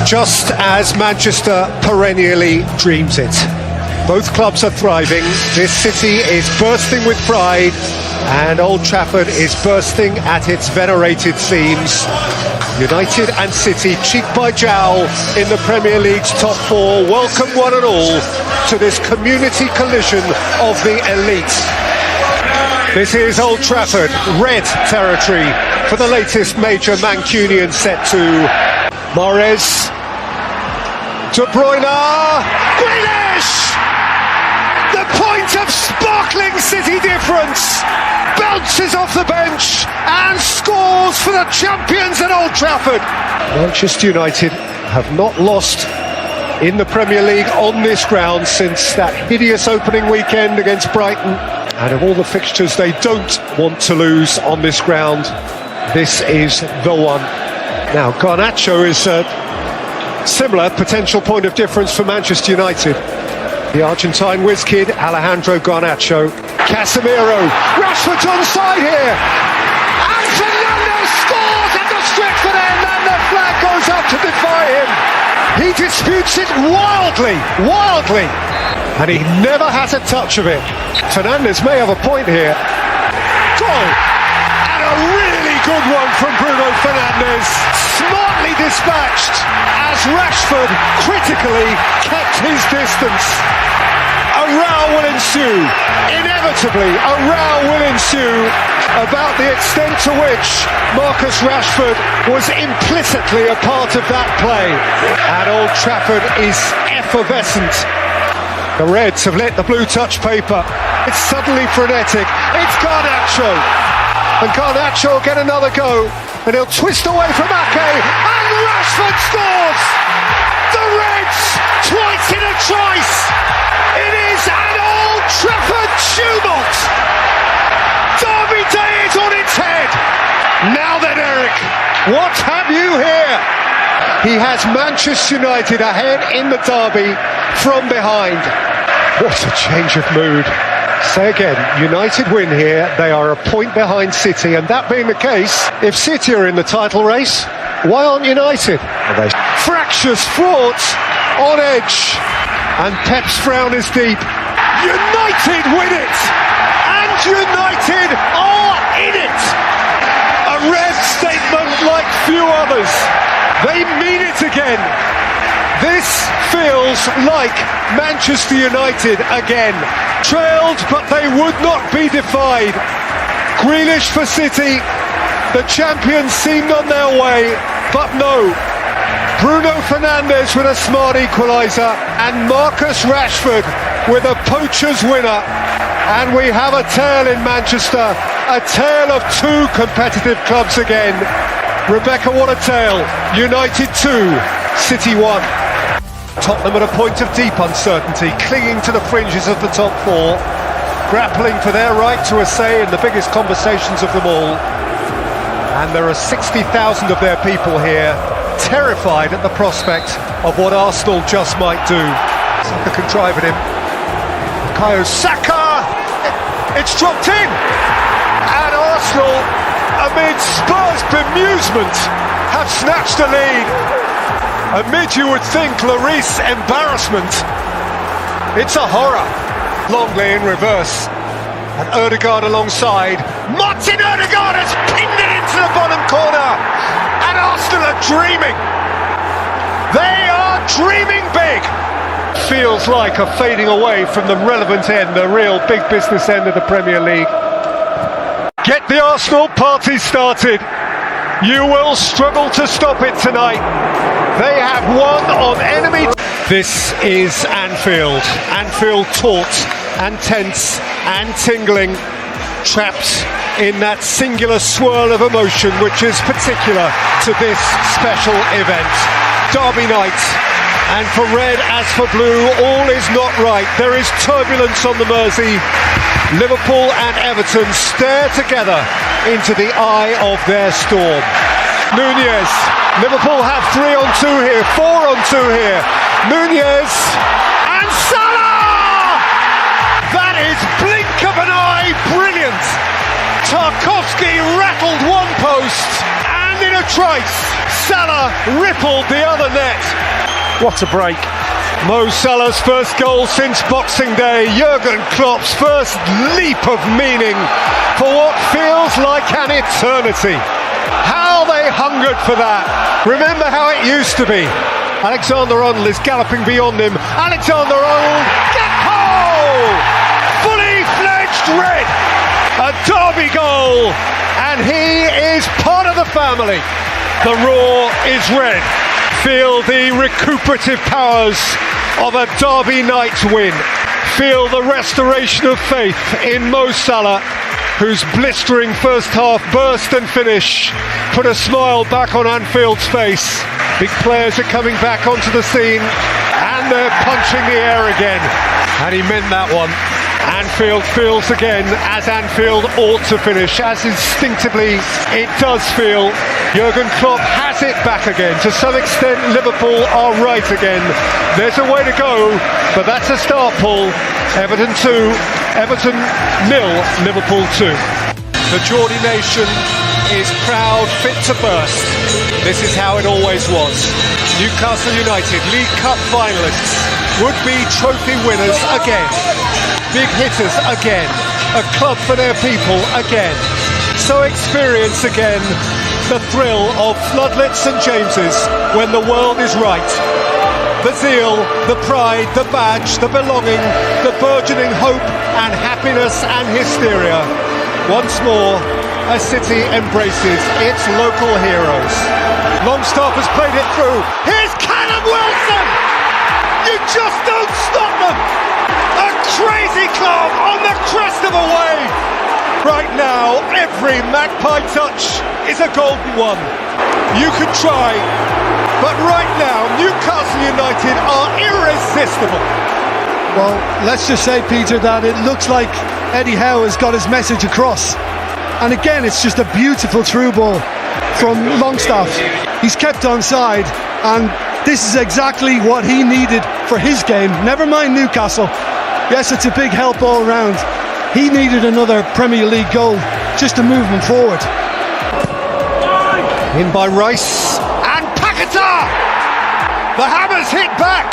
just as Manchester perennially dreams it. Both clubs are thriving, this city is bursting with pride, and Old Trafford is bursting at its venerated seams. United and City, cheek by jowl in the Premier League's top four, welcome one and all to this community collision of the elite. This is Old Trafford, red territory for the latest major Mancunian set to Mahrez, De Bruyne, Grealish! The point of sparkling City difference, bounces off the bench and scores for the champions at Old Trafford. Manchester United have not lost in the Premier League on this ground since that hideous opening weekend against Brighton. And of all the fixtures they don't want to lose on this ground, this is the one. Now, Garnacho is a similar potential point of difference for Manchester United. The Argentine whiz kid, Alejandro Garnacho. Casemiro, Rashford's onside here. And Fernando scores at the Stretford end, and the flag goes up to defy him. He disputes it wildly. And he never has a touch of it. Fernandes may have a point here. Goal! And a really good one from Bruno Fernandes. Smartly dispatched as Rashford critically kept his distance. A row will ensue. Inevitably, a row will ensue about the extent to which Marcus Rashford was implicitly a part of that play. And Old Trafford is effervescent. The Reds have let the blue touch paper. It's suddenly frenetic. It's Garnacho. And Garnacho will get another go. And he'll twist away from Ake. And Rashford scores! The Reds, twice in a choice. It is an Old Trafford tumult. Derby Day is on its head. Now then, Eric, what have you here? He has Manchester United ahead in the derby from behind. What a change of mood. Say again, United win here, they are a point behind City, and that being the case, if City are in the title race, why aren't United? Fractious, fraught, on edge, and Pep's frown is deep. United win it, and United are in it. A red statement like few others. They mean it again. This feels like Manchester United again. Trailed, but they would not be defied. Grealish for City. The champions seemed on their way, but no. Bruno Fernandes with a smart equaliser, and Marcus Rashford with a poacher's winner. And we have a tale in Manchester, a tale of two competitive clubs again. Rebecca, what a tale. United 2, City 1. Tottenham at a point of deep uncertainty, clinging to the fringes of the top four, grappling for their right to a say in the biggest conversations of them all. And there are 60,000 of their people here, terrified at the prospect of what Arsenal just might do. Saka can drive at him. Bukayo Saka! It's dropped in! And Arsenal, amid Spurs' bemusement, have snatched a lead. Amid, you would think, Lloris embarrassment. It's a horror. Longley in reverse. And Ødegaard alongside. Martin Ødegaard has pinned it into the bottom corner. And Arsenal are dreaming. They are dreaming big. Feels like a fading away from the relevant end, the real big business end of the Premier League. Get the Arsenal party started. You will struggle to stop it tonight. They have won on enemy. This is Anfield. Anfield taut and tense and tingling, trapped in that singular swirl of emotion which is particular to this special event. Derby night. And for red as for blue, all is not right. There is turbulence on the Mersey. Liverpool and Everton stare together into the eye of their storm. Nunez. Liverpool have 3 on 2 here, 4 on 2 here. Nunez and Salah! That is blink of an eye, brilliant. Tarkowski rattled one post, and in a trice, Salah rippled the other net. What a break. Mo Salah's first goal since Boxing Day. Jurgen Klopp's first leap of meaning for what feels like an eternity. How they hungered for that. Remember how it used to be. Alexander-Arnold is galloping beyond him. Alexander-Arnold, Gakpo! Fully fledged red. A derby goal. And he is part of the family. The roar is red. Feel the recuperative powers of a derby night win. Feel the restoration of faith in Mo Salah, whose blistering first half burst and finish put a smile back on Anfield's face. Big players are coming back onto the scene and they're punching the air again. And he meant that one. Anfield feels again as Anfield ought to finish, as instinctively it does feel. Jurgen Klopp has it back again. To some extent, Liverpool are right again. There's a way to go, but that's a start, Paul. Everton 2, Everton 0, Liverpool 2. The Geordie nation is proud, fit to burst. This is how it always was. Newcastle United, League Cup finalists, would-be trophy winners again. Big hitters again, a club for their people again. So experience again the thrill of floodlit St James's when the world is right. The zeal, the pride, the badge, the belonging, the burgeoning hope and happiness and hysteria. Once more, a city embraces its local heroes. Longstaff has played it through. Here's Callum Wilson! You just don't stop them! A crazy club on the crest of a wave! Right now, every Magpie touch is a golden one. You can try, but right now, Newcastle United are irresistible. Well, let's just say, Peter, that it looks like Eddie Howe has got his message across. And again, it's just a beautiful through ball from Longstaff. He's kept onside, and this is exactly what he needed for his game. Never mind Newcastle. Yes, it's a big help all round. He needed another Premier League goal just to move him forward. In by Rice and Paquetá! The hammer's hit back!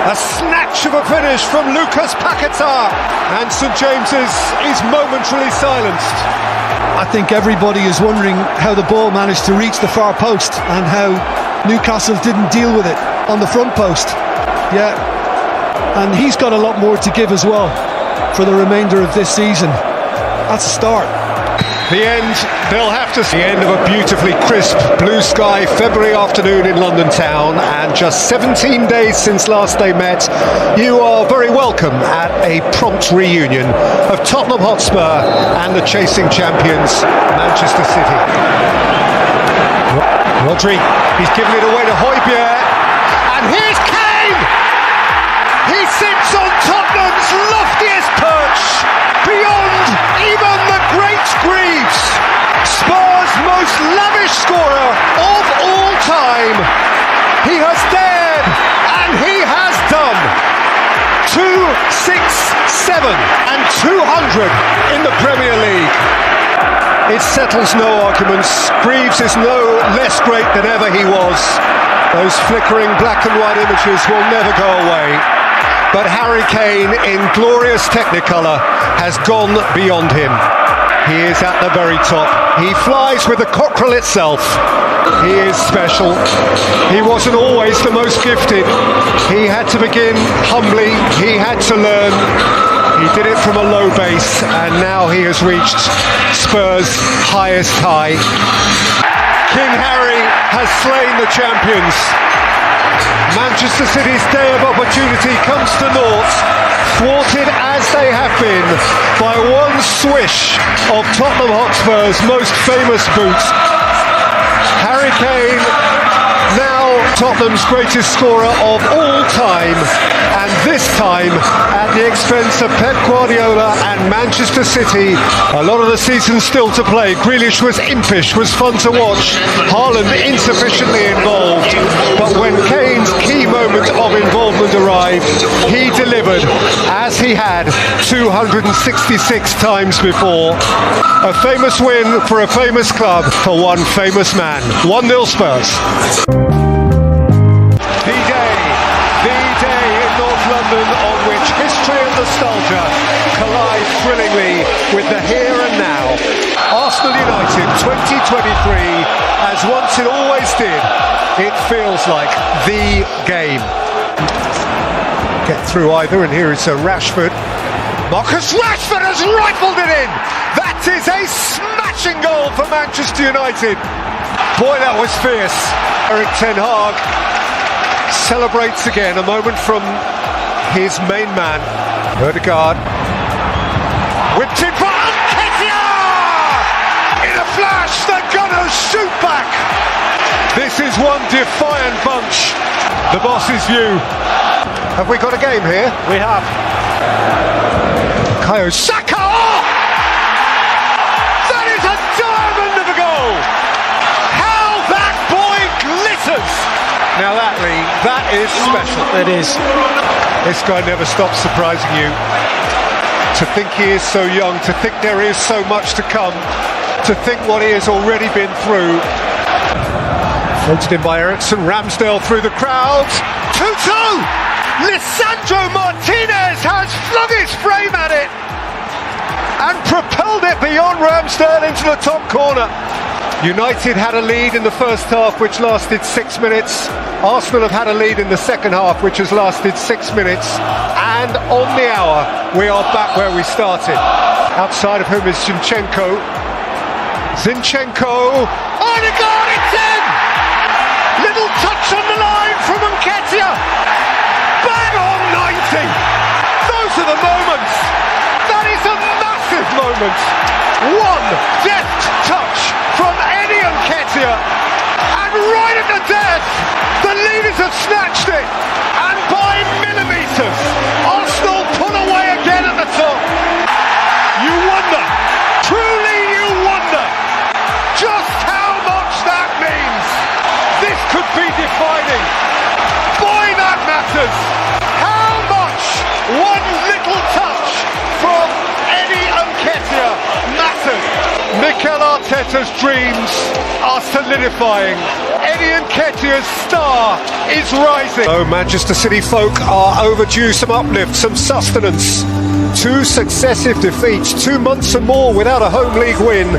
A snatch of a finish from Lucas Paquetá, and St James's is momentarily silenced. I think everybody is wondering how the ball managed to reach the far post and how Newcastle didn't deal with it on the front post. Yeah, and he's got a lot more to give as well for the remainder of this season. That's a start. The end, they'll have to see the end of a beautifully crisp blue sky February afternoon in London town, and just 17 days since last they met, you are very welcome at a prompt reunion of Tottenham Hotspur and the chasing champions Manchester City. Rodri, he's given it away to Højbjerg, and here's Kane! He sits on Tottenham's loftiest perch, beyond even the great Greaves, Spurs' most lavish scorer of all time. He has dared, and he has done. 2, 6, 7 and 200 in the Premier League. It settles no arguments. Greaves is no less great than ever he was. Those flickering black and white images will never go away. But Harry Kane, in glorious Technicolor, has gone beyond him. He is at the very top. He flies with the cockerel itself. He is special. He wasn't always the most gifted. He had to begin humbly. He had to learn. He did it from a low base, and now he has reached Spurs' highest high. King Harry has slain the champions. Manchester City's day of opportunity comes to naught, thwarted as they have been by one swish of Tottenham Hotspur's most famous boot. Harry Kane now Tottenham's greatest scorer of all time, and this time at the expense of Pep Guardiola and Manchester City. A lot of the season still to play. Grealish was impish, was fun to watch. Haaland insufficiently involved, but when Kane's key moment of involvement arrived, he delivered as he had 266 times before. A famous win for a famous club for one famous man. 1-0 Spurs. The day in North London on which history and nostalgia collide thrillingly with the here and now. Arsenal United 2023, as once it always did, it feels like the game. Get through either, and here is Rashford. Marcus Rashford has rifled it in! That is a smashing goal for Manchester United. Boy, that was fierce. Erik ten Hag celebrates again, a moment from his main man, Ødegaard. Whipped in for Nketiah! In a flash, the Gunners shoot back! This is one defiant bunch. The boss's view. Have we got a game here? We have. Bukayo Saka! That is a diamond of a goal! How that boy glitters! Now that, Lee, that is special. It is. This guy never stops surprising you. To think he is so young, to think there is so much to come, to think what he has already been through. Floated in by Ericsson, Ramsdale through the crowd. 2-2! Lisandro Martinez has flung his frame at it and propelled it beyond Ramsdale into the top corner. United had a lead in the first half, which lasted 6 minutes. Arsenal have had a lead in the second half, which has lasted 6 minutes. And on the hour, we are back where we started. Outside of whom is Zinchenko. Ødegaard, it's in! Little touch on the line from Nketiah. Bang on 90! Those are the moments! That is a massive moment! One deft touch from Eddie Nketiah, and right at the death, the leaders have snatched it, and by millimetres, Arsenal pull away again at the top. You wonder, truly you wonder, just how much that means. This could be defining. Boy, that matters. How much one little touch from Eddie Nketiah mattered. Mikel Arteta's dreams are solidifying. Eddie Nketiah's star is rising. So Manchester City folk are overdue some uplift, some sustenance. 2 successive defeats, 2 months and more without a home league win.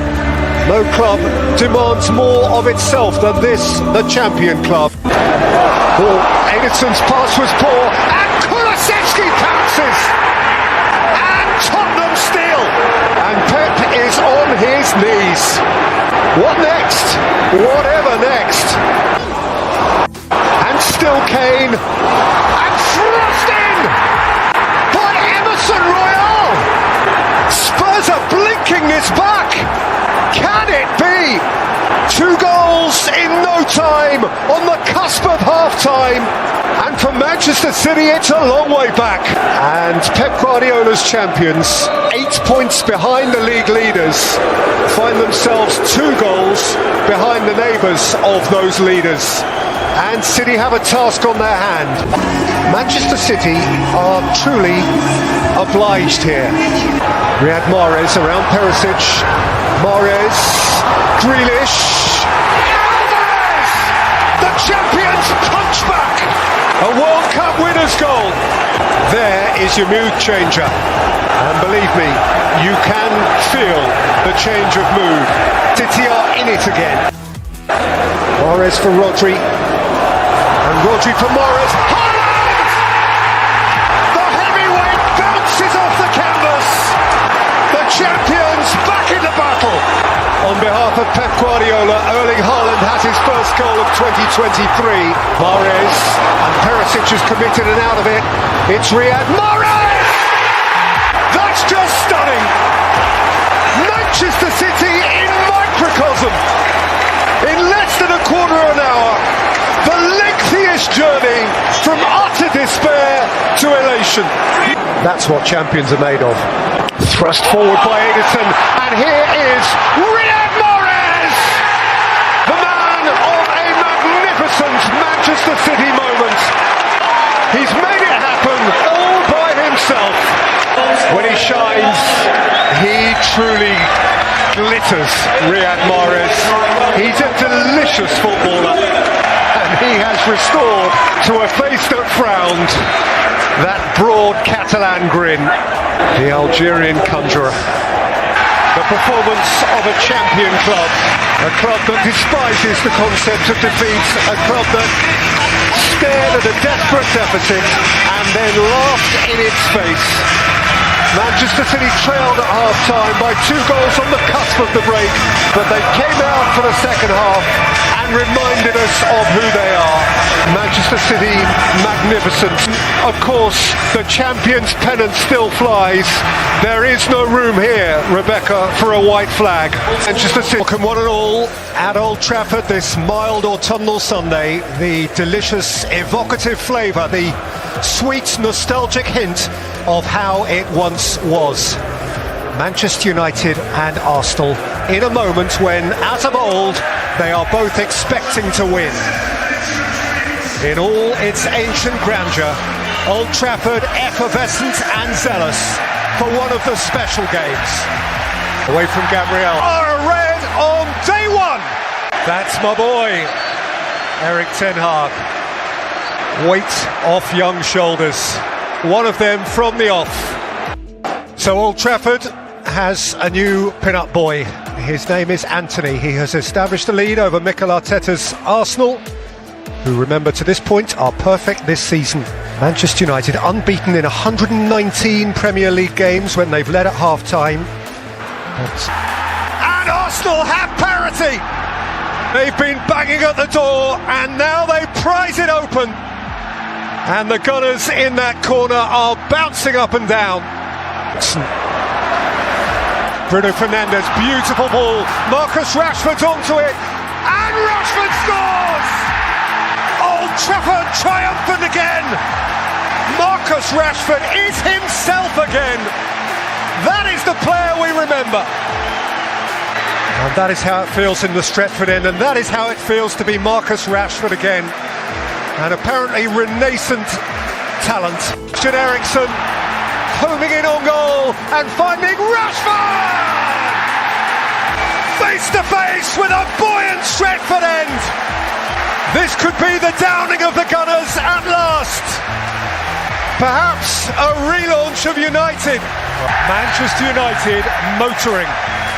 No club demands more of itself than this, the champion club. Edison's pass was poor, and Kulusevski pounces! And Tottenham steal! And Pep is on his knees. What next? Whatever next. And still Kane. And thrust in! By Emerson Royal! Spurs are blinking this back! Can it be? 2 goals in no time, on the cusp of half-time. And for Manchester City, it's a long way back. And Pep Guardiola's champions, 8 points behind the league leaders, find themselves 2 goals behind the neighbours of those leaders. And City have a task on their hand. Manchester City are truly obliged here. Riyad Mahrez around Perisic. Mahrez, Grealish. Alvarez! The champions punch back! A World Cup winner's goal. There is your mood changer. And believe me, you can feel the change of mood. City are in it again. Mahrez for Rodri. And Rodri for Mahrez. Haaland! The heavyweight bounces off the canvas. The champions back in the battle. On behalf of Pep Guardiola, Erling Haaland has his first goal of 2023. Mahrez, and Perisic has committed and out of it. It's Riyad Mahrez! That's just stunning. Manchester City in microcosm. In less than a quarter of an hour, the length possession. That's what champions are made of. Thrust forward by Edison, and here is Riyad Mahrez, the man of a magnificent Manchester City moment. He's made it happen all by himself. When he shines, he truly glitters, Riyad Mahrez. He's a delicious footballer, and he has restored to a face that frowned that broad Catalan grin, the Algerian conjurer. The performance of a champion club, a club that despises the concept of defeat, a club that stared at a desperate deficit and then laughed in its face. Manchester City trailed at half-time by 2 goals on the cusp of the break, but they came out for the second half and reminded us of who they are. Manchester City, magnificent. Of course, the champion's pennant still flies. There is no room here, Rebecca, for a white flag. Manchester City, welcome one and all at Old Trafford this mild autumnal Sunday. The delicious, evocative flavour, the sweet, nostalgic hint of how it once was. Manchester United and Arsenal in a moment when, as of old, they are both expecting to win. In all its ancient grandeur, Old Trafford effervescent and zealous for one of the special games. Away from Gabriel. Are red on day one! That's my boy, Erik ten Hag. Weight off young shoulders. One of them from the off. So Old Trafford has a new pin-up boy. His name is Anthony. He has established a lead over Mikel Arteta's Arsenal, who, remember, to this point are perfect this season. Manchester United unbeaten in 119 Premier League games when they've led at half-time. And Arsenal have parity! They've been banging at the door and now they prise it open. And the Gunners in that corner are bouncing up and down. Bruno Fernandes, beautiful ball. Marcus Rashford's onto it. And Rashford scores! Old Trafford triumphant again. Marcus Rashford is himself again. That is the player we remember. And that is how it feels in the Stretford end, and that is how it feels to be Marcus Rashford again. An apparently renascent talent. Christian Eriksen homing in on goal and finding Rashford! Face to face with a buoyant Stretford end. This could be the downing of the Gunners at last. Perhaps a relaunch of United. Manchester United motoring,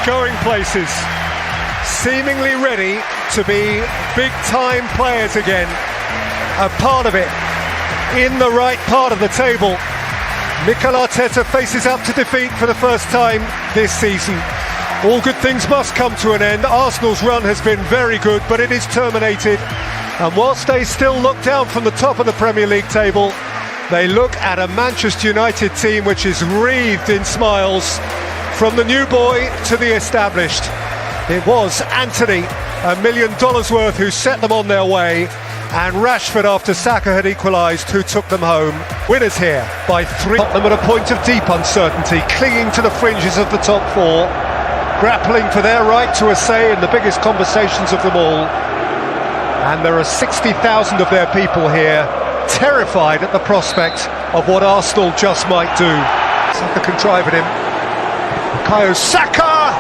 going places, seemingly ready to be big-time players again. A part of it, in the right part of the table. Mikel Arteta faces up to defeat for the first time this season. All good things must come to an end. Arsenal's run has been very good, but it is terminated. And whilst they still look down from the top of the Premier League table, they look at a Manchester United team which is wreathed in smiles, from the new boy to the established. It was Anthony, $1 million worth, who set them on their way, and Rashford, after Saka had equalised, who took them home. Winners here by 3. Tottenham at a point of deep uncertainty, clinging to the fringes of the top 4, grappling for their right to a say in the biggest conversations of them all. And there are 60,000 of their people here, terrified at the prospect of what Arsenal just might do. Saka can drive at him. Bukayo Saka!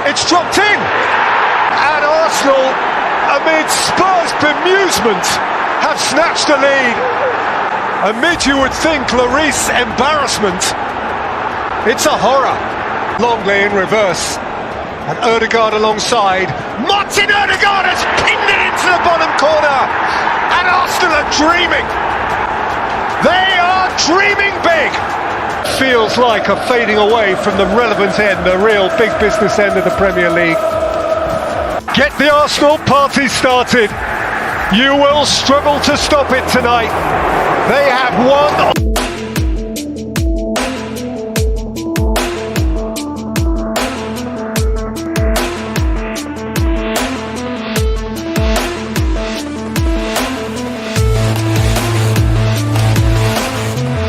It's dropped in! And Arsenal, amid Spurs' bemusement, have snatched the lead. Amid, you would think, Lloris' embarrassment. It's a horror. Longley in reverse. And Ødegaard alongside. Martin Ødegaard has pinned it into the bottom corner. And Arsenal are dreaming. They are dreaming big. Feels like a fading away from the relevant end, the real big business end of the Premier League. Get the Arsenal party started. You will struggle to stop it tonight. They have won.